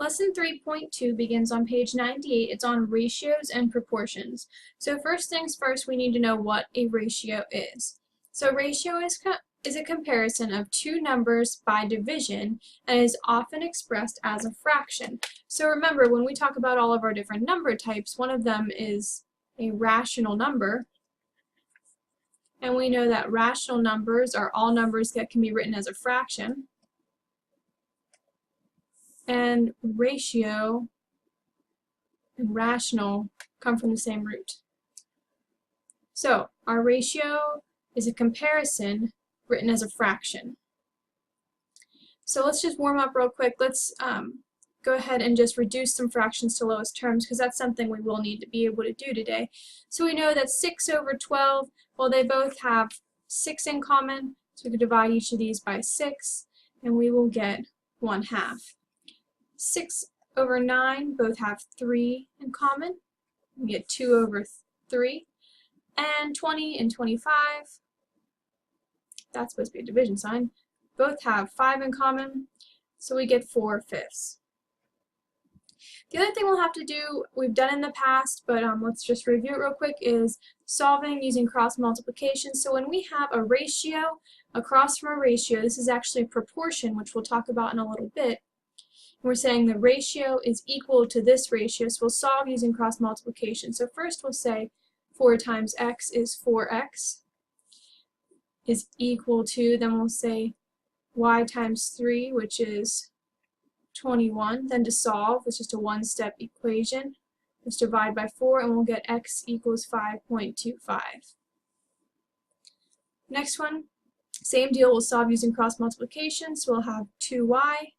Lesson 3.2 begins on page 98. It's on ratios and proportions. So first things first, we need to know what a ratio is. So ratio is a comparison of two numbers by division and is often expressed as a fraction. So remember, when we talk about all of our different number types, one of them is a rational number. And we know that rational numbers are all numbers that can be written as a fraction. And ratio and rational come from the same root. So our ratio is a comparison written as a fraction. So let's just warm up real quick. Let's go ahead and just reduce some fractions to lowest terms, because that's something we will need to be able to do today. So we know that 6 over 12, well, they both have 6 in common, so we could divide each of these by 6, and we will get 1/2. 6 over 9 both have 3 in common. We get 2 over 3. And 20 and 25, that's supposed to be a division sign, both have 5 in common, so we get 4/5. The other thing we'll have to do, we've done in the past, but let's just review it real quick, is solving using cross multiplication. So when we have a ratio across from a ratio, this is actually a proportion, which we'll talk about in a little bit. We're saying the ratio is equal to this ratio, so we'll solve using cross multiplication. So first we'll say 4 times x is 4x is equal to, then we'll say y times 3, which is 21. Then to solve, it's just a one-step equation. Let's divide by 4 and we'll get x equals 5.25. Next one, same deal, we'll solve using cross multiplication, so we'll have 2y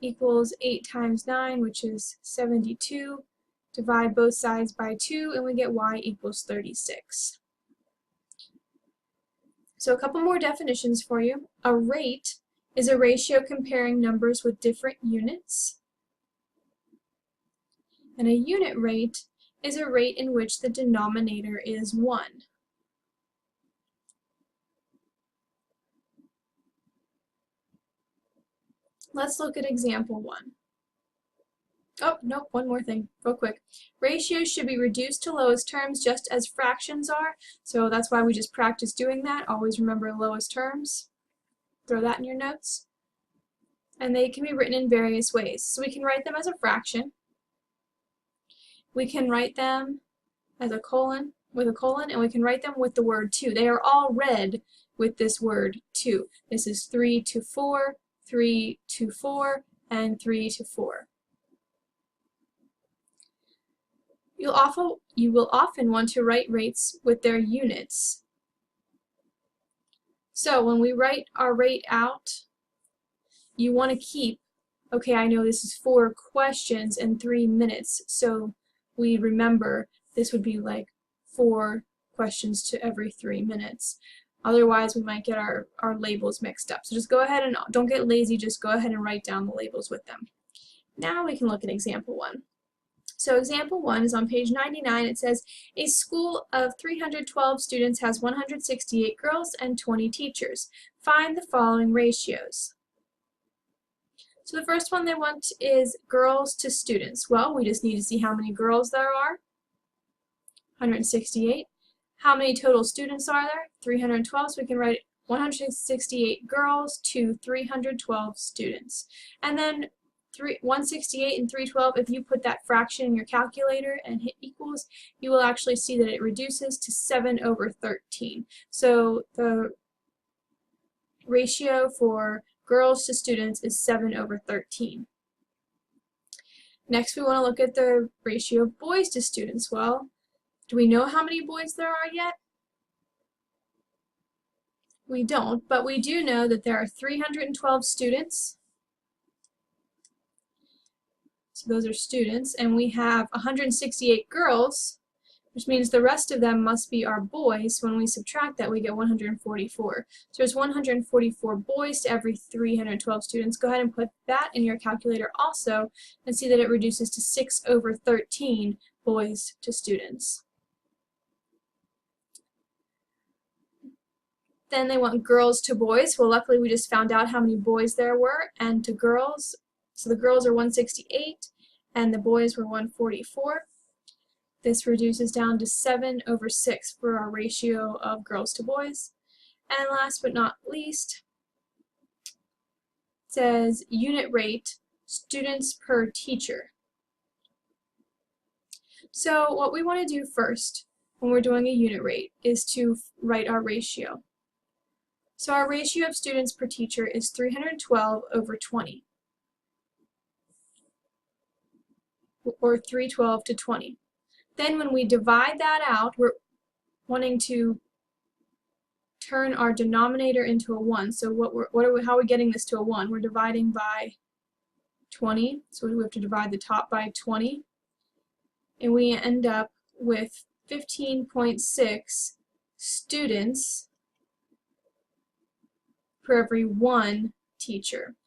equals 8 times 9, which is 72. Divide both sides by 2, and we get y equals 36. So a couple more definitions for you. A rate is a ratio comparing numbers with different units. And a unit rate is a rate in which the denominator is 1. Let's look at example 1. Oh, nope, one more thing, real quick. Ratios should be reduced to lowest terms just as fractions are, so that's why we just practice doing that. Always remember lowest terms. Throw that in your notes. And they can be written in various ways. So we can write them as a fraction. We can write them as a colon, with a colon, and we can write them with the word 2. They are all read with this word 2. This is 3 to 4, 3 to 4, and 3 to 4. You will often want to write rates with their units. So when we write our rate out, you want to keep, okay, I know this is 4 questions in 3 minutes, so we remember this would be like 4 questions to every 3 minutes. Otherwise, we might get our labels mixed up. So just go ahead and don't get lazy, just go ahead and write down the labels with them. Now we can look at example 1. So example 1 is on page 99. It says, a school of 312 students has 168 girls and 20 teachers. Find the following ratios. So the first one they want is girls to students. Well, we just need to see how many girls there are. 168. How many total students are there? 312. So we can write 168 girls to 312 students. And then 168 and 312, if you put that fraction in your calculator and hit equals, you will actually see that it reduces to 7 over 13. So the ratio for girls to students is 7 over 13. Next, we want to look at the ratio of boys to students. Well, do we know how many boys there are yet? We don't, but we do know that there are 312 students. So those are students, and we have 168 girls, which means the rest of them must be our boys. When we subtract that, we get 144. So there's 144 boys to every 312 students. Go ahead and put that in your calculator also, and see that it reduces to 6 over 13 boys to students. Then they want girls to boys. Well, luckily we just found out how many boys there were, and to girls, So the girls are 168 and the boys were 144. This reduces down to 7/6 for our ratio of girls to boys. And last but not least, it says unit rate, students per teacher. So what we want to do first when we're doing a unit rate is to write our ratio. So our ratio of students per teacher is 312/20, or 312/20. Then when we divide that out, we're wanting to turn our denominator into a 1. So how are we getting this to a 1? We're dividing by 20, so we have to divide the top by 20. And we end up with 15.6 students per every 1 teacher.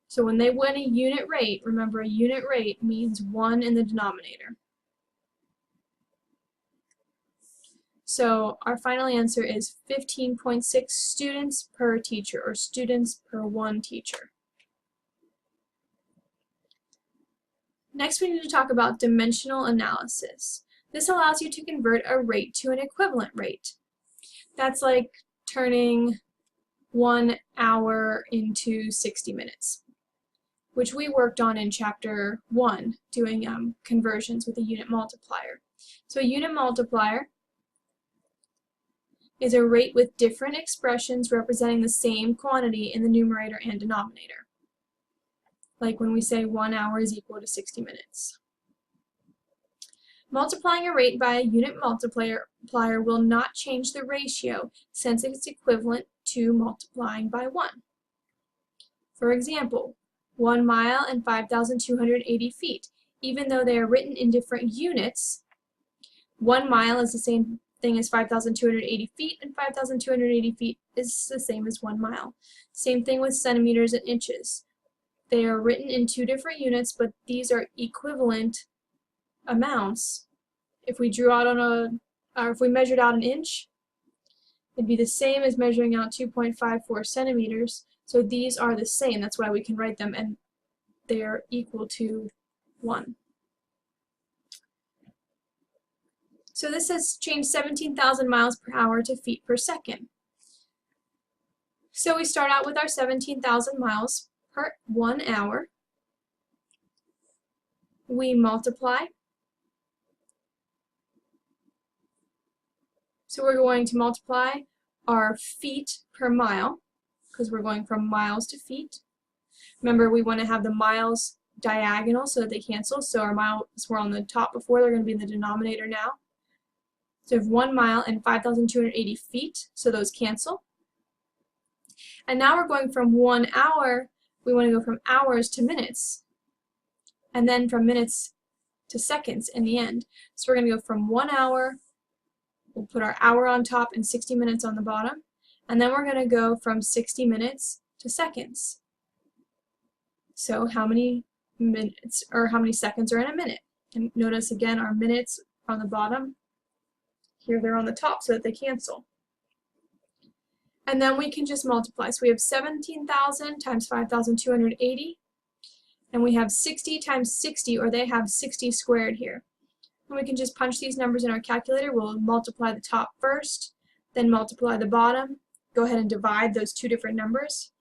So when they win a unit rate, remember a unit rate means 1 in the denominator. So our final answer is 15.6 students per teacher, or students per 1 teacher. Next, we need to talk about dimensional analysis. This allows you to convert a rate to an equivalent rate. That's like turning 1 hour into 60 minutes, which we worked on in Chapter 1, doing conversions with a unit multiplier. So a unit multiplier is a rate with different expressions representing the same quantity in the numerator and denominator. Like when we say 1 hour is equal to 60 minutes. Multiplying a rate by a unit multiplier will not change the ratio since it's equivalent to multiplying by 1. For example, 1 mile and 5,280 feet. Even though they are written in different units, 1 mile is the same thing as 5,280 feet, and 5,280 feet is the same as 1 mile. Same thing with centimeters and inches. They are written in 2 different units, but these are equivalent amounts. If we drew out if we measured out an inch, it'd be the same as measuring out 2.54 centimeters. So these are the same. That's why we can write them, and they are equal to 1. So this has changed 17,000 miles per hour to feet per second. So we start out with our 17,000 miles per 1 hour. We multiply. So we're going to multiply our feet per mile, because we're going from miles to feet. Remember, we want to have the miles diagonal so that they cancel. So our miles were on the top before, they're going to be in the denominator now. So we have 1 mile and 5,280 feet, so those cancel. And now we're going from 1 hour, we want to go from hours to minutes, and then from minutes to seconds in the end. So we're going to go from 1 hour, we'll put our hour on top and 60 minutes on the bottom, and then we're going to go from 60 minutes to seconds. So how many minutes, or how many seconds are in a minute? And notice again our minutes on the bottom. Here they're on the top so that they cancel. And then we can just multiply. So we have 17,000 times 5,280, and we have 60 times 60, or they have 60 squared here. And we can just punch these numbers in our calculator. We'll multiply the top first, then multiply the bottom. Go ahead and divide those 2 different numbers.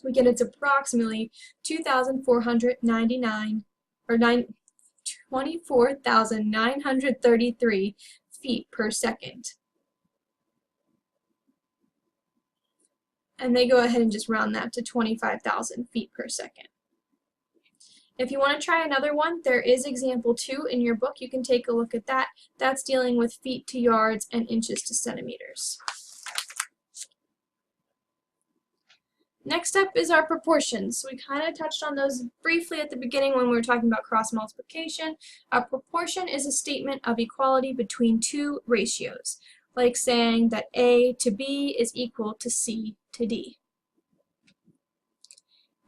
We get it's approximately 2,499, or 24,933 feet per second. And they go ahead and just round that to 25,000 feet per second. If you want to try another one, there is example 2 in your book. You can take a look at that. That's dealing with feet to yards and inches to centimeters. Next up is our proportions. So we kind of touched on those briefly at the beginning when we were talking about cross multiplication. A proportion is a statement of equality between 2 ratios, like saying that A to B is equal to C to D.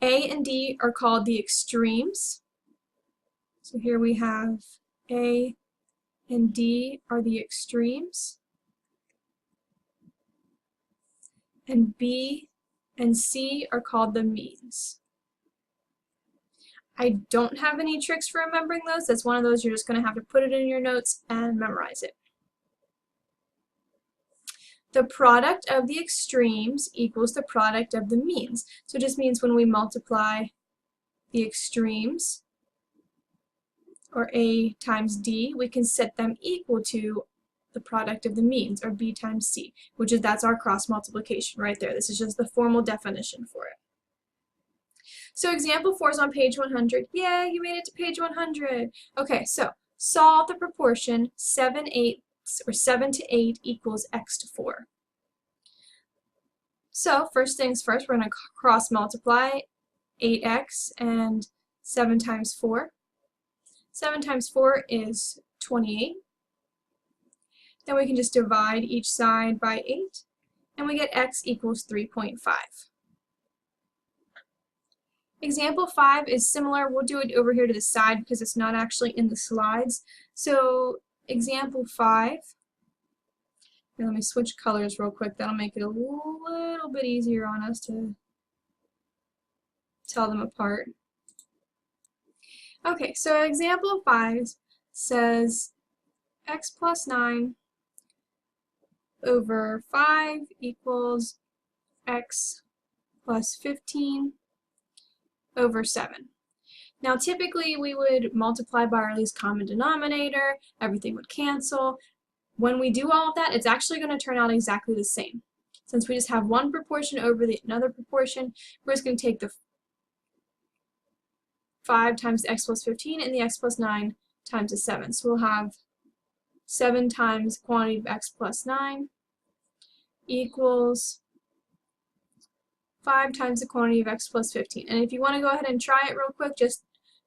A and D are called the extremes. So here we have A and D are the extremes. And B and C are called the means. I don't have any tricks for remembering those. That's one of those you're just going to have to put it in your notes and memorize it. The product of the extremes equals the product of the means. So it just means when we multiply the extremes, or A times D, we can set them equal to the product of the means, or B times C, that's our cross multiplication right there. This is just the formal definition for it. So example 4 is on page 100. Yay, you made it to page 100. Okay, so solve the proportion 7/8 or 7 to 8 equals x to 4. So first things first, we're going to cross multiply 8x and 7 times 4. 7 times 4 is 28. Then we can just divide each side by 8, and we get x equals 3.5. Example 5 is similar. We'll do it over here to the side because it's not actually in the slides. So example 5, here, let me switch colors real quick. That'll make it a little bit easier on us to tell them apart. Okay, so example 5 says x plus 9 over 5 equals x plus 15 over 7. Now typically we would multiply by our least common denominator, everything would cancel. When we do all of that, it's actually going to turn out exactly the same. Since we just have one proportion over another proportion, we're just going to take the 5 times x plus 15 and the x plus 9 times the 7. So we'll have 7 times quantity of x plus 9 equals 5 times the quantity of x plus 15. And if you want to go ahead and try it real quick, just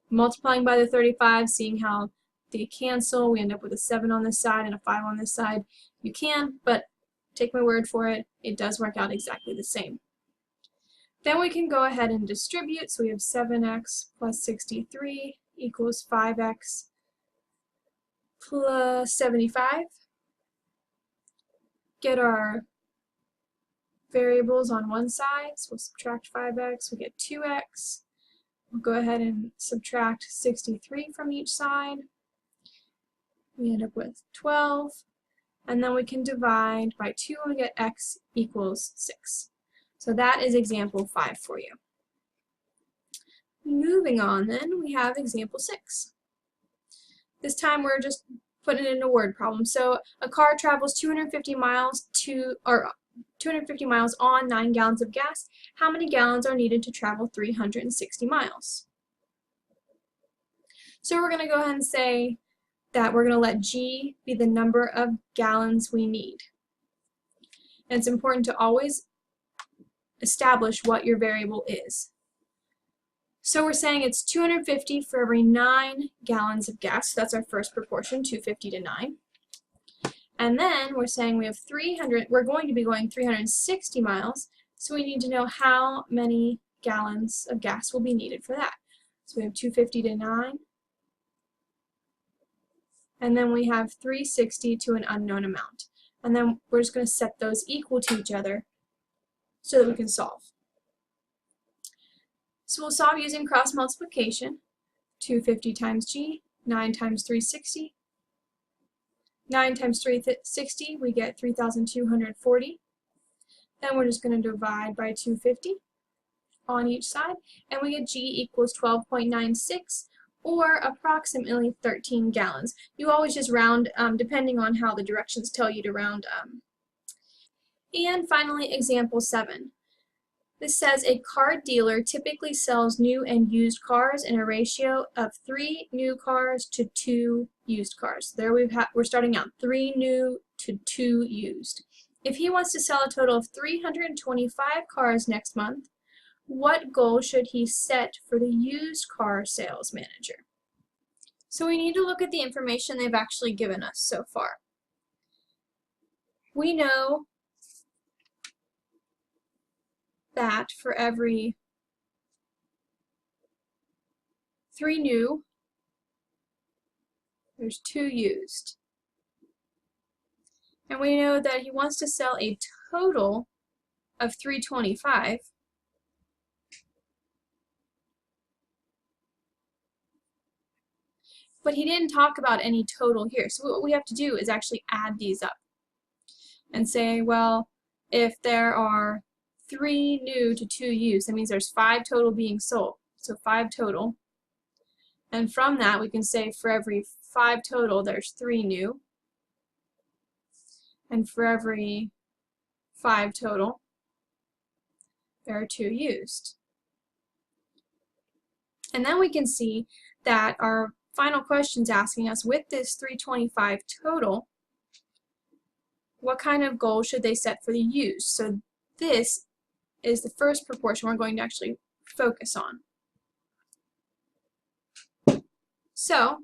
multiplying by the 35, seeing how they cancel, we end up with a 7 on this side and a 5 on this side. You can, but take my word for it, it does work out exactly the same. Then we can go ahead and distribute, so we have 7x plus 63 equals 5x plus 75. Get our variables on one side, so we'll subtract 5x, we get 2x. We'll go ahead and subtract 63 from each side. We end up with 12, and then we can divide by 2 and we get x equals 6. So that is example 5 for you. Moving on then, we have example 6. This time we're just putting it in a word problem. So a car travels 250 miles on 9 gallons of gas. How many gallons are needed to travel 360 miles? So we're going to go ahead and say that we're going to let G be the number of gallons we need. And it's important to always establish what your variable is. So we're saying it's 250 for every 9 gallons of gas. So that's our first proportion, 250 to 9. And then we're saying we have we're going to be going 360 miles, so we need to know how many gallons of gas will be needed for that. So we have 250 to 9, and then we have 360 to an unknown amount. And then we're just going to set those equal to each other so that we can solve. So we'll solve using cross multiplication. 250 times G, 9 times 360. 9 times 360, we get 3,240. Then we're just going to divide by 250 on each side, and we get G equals 12.96, or approximately 13 gallons. You always just round depending on how the directions tell you to round. And finally, example 7. This says a car dealer typically sells new and used cars in a ratio of 3 new cars to 2 used cars. There we're starting out 3 new to 2 used. If he wants to sell a total of 325 cars next month, what goal should he set for the used car sales manager? So we need to look at the information they've actually given us so far. We know that for every 3 new, there's 2 used. And we know that he wants to sell a total of 325. But he didn't talk about any total here. So what we have to do is actually add these up and say, well, if there are 3 new to 2 used, that means there's 5 total being sold. So 5 total. And from that, we can say for every 5 total, there's 3 new. And for every 5 total, there are 2 used. And then we can see that our final question's asking us, with this 325 total, what kind of goal should they set for the used? So this is the first proportion we're going to actually focus on. So,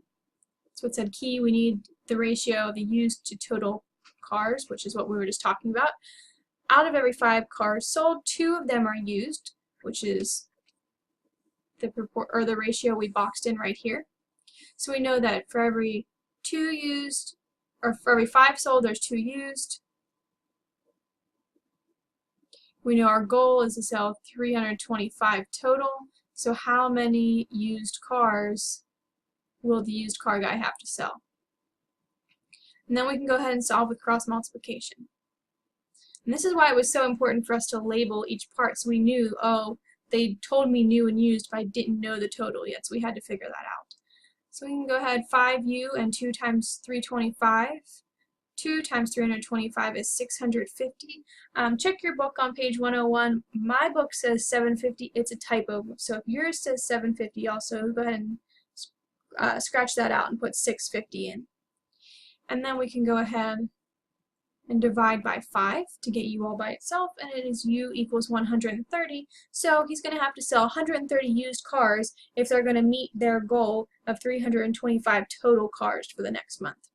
that's what said key. We need the ratio of the used to total cars, which is what we were just talking about. Out of every 5 cars sold, 2 of them are used, which is the ratio we boxed in right here. So we know that for every 2 used, or for every 5 sold, there's 2 used. We know our goal is to sell 325 total. So how many used cars will the used car guy have to sell? And then we can go ahead and solve with cross multiplication. And this is why it was so important for us to label each part, so we knew, oh, they told me new and used, but I didn't know the total yet, so we had to figure that out. So we can go ahead, 5u and 2 times 325. 2 times 325 is 650. Check your book on page 101. My book says 750. It's a typo, so if yours says 750 also, go ahead and scratch that out and put 650 in. And then we can go ahead and divide by 5 to get u all by itself, and it is u equals 130. So he's going to have to sell 130 used cars if they're going to meet their goal of 325 total cars for the next month.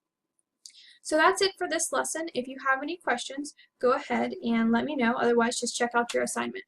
So that's it for this lesson. If you have any questions, go ahead and let me know. Otherwise, just check out your assignment.